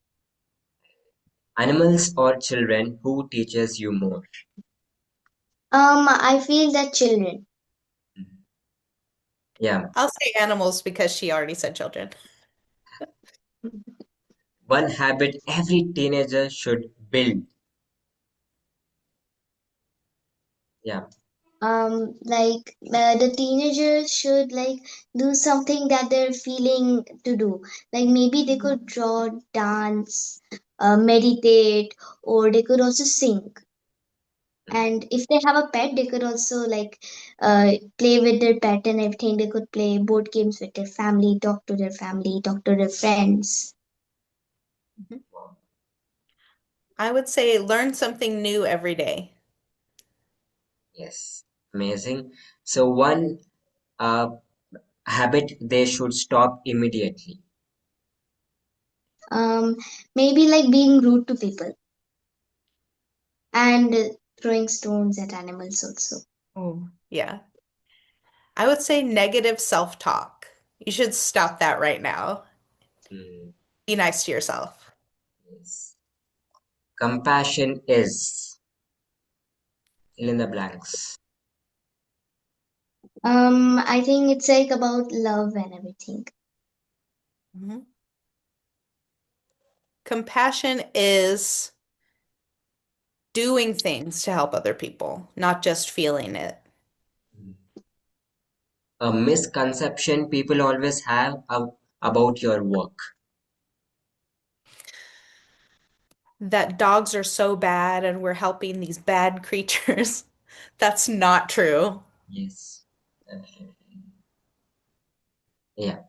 Animals or children, who teaches you more? I feel that children. Yeah, I'll say animals because she already said children. one habit every teenager should build. Yeah, Like the teenagers should like do something that they're feeling to do. Like maybe they could draw, dance, meditate, or they could also sing. mm, And if they have a pet, they could also like play with their pet and everything. They could play board games with their family, talk to their friends. Mhm. wow, I would say learn something new every day. yes, amazing. So one uh, habit they should stop immediately. Um, Maybe like being rude to people and throwing stones at animals also. Oh, yeah. I would say negative self-talk. You should stop that right now. Mm, Be nice to yourself. yes. Compassion is fill in the blanks. I think it's like about love and everything. Mhm. Compassion is doing things to help other people, not just feeling it. A misconception people always have about your work. That dogs are so bad and we're helping these bad creatures. That's not true. Yes. Yeah.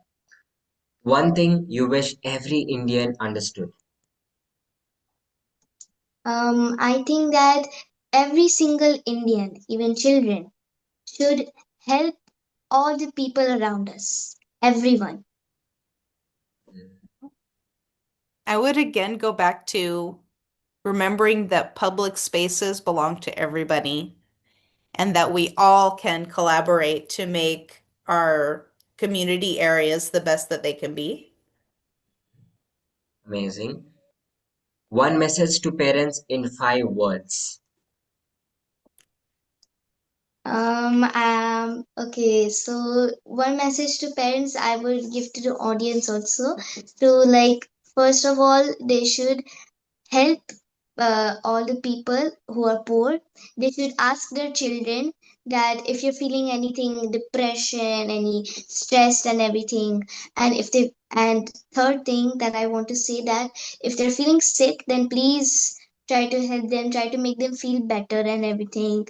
One thing you wish every Indian understood. I think that every single Indian, even children, should help all the people around us. Everyone. I would again go back to remembering that public spaces belong to everybody and that we all can collaborate to make our community areas the best that they can be. Amazing. One message to parents in 5 words. Okay, so one message to parents I would give to the audience also. So, like, first of all, they should help all the people who are poor. They should ask their children that if you're feeling anything, depression, any stress and everything, and if they, and third thing that I want to say that if they're feeling sick, then please try to help them, try to make them feel better and everything.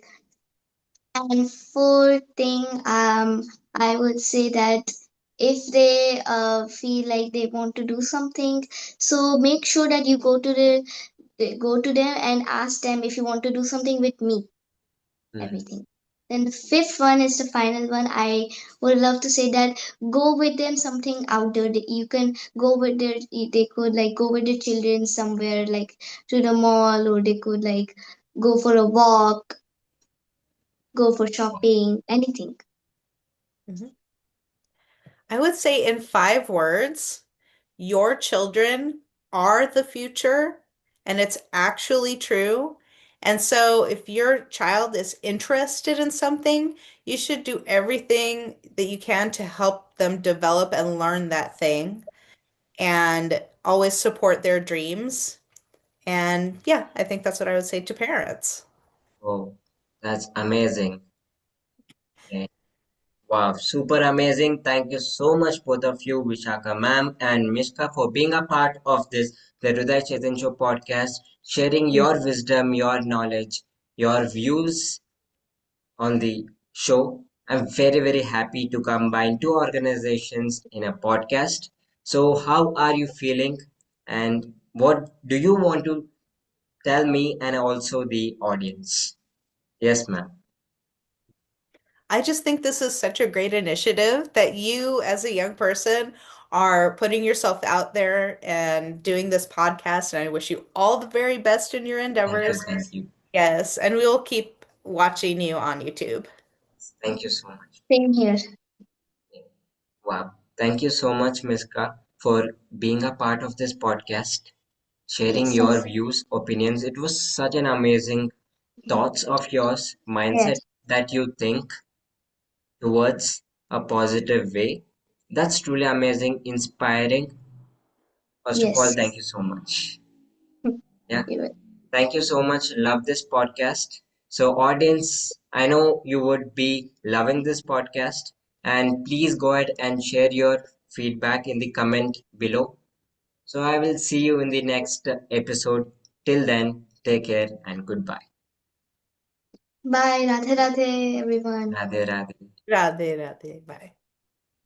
And fourth thing, I would say that if they feel like they want to do something, so make sure that you go to them and ask them if you want to do something with me. Hmm. Everything. Then the fifth one is the final one. I would love to say that go with them something outdoor. You can go with their, they could like go with their children somewhere like to the mall, or they could like go for a walk, go for shopping, anything. Mhm. I would say in 5 words, your children are the future, and it's actually true. And so if your child is interested in something, you should do everything that you can to help them develop and learn that thing and always support their dreams. And yeah, I think that's what I would say to parents. Oh, that's amazing. Yeah. Wow, super amazing. Thank you so much, both of you, Vishakha ma'am and Mishka, for being a part of this, the Hrudai Chetan Show podcast, sharing your wisdom, your knowledge, your views on the show. I'm very, very happy to combine two organizations in a podcast. So, how are you feeling? And what do you want to tell me and also the audience? Yes, ma'am. I just think this is such a great initiative that you, as a young person, are putting yourself out there and doing this podcast. And I wish you all the very best in your Thank you, endeavors. thank you. Yes, and we will keep watching you on YouTube. Thank you so much. Same here. Wow. Thank you so much, Miska, for being a part of this podcast, sharing Yes. your views, opinions. It was such an amazing thoughts of yours, mindset Yes. that you think towards a positive way. That's truly amazing, inspiring. First of all, Yes. thank you so much. Yeah, Thank you. thank you so much. Love this podcast. So, audience, I know you would be loving this podcast, and please go ahead and share your feedback in the comment below. So, I will see you in the next episode. Till then, take care and goodbye. Bye. Radhe Radhe, everyone. Radhe Radhe. Radhe, Radhe. Bye.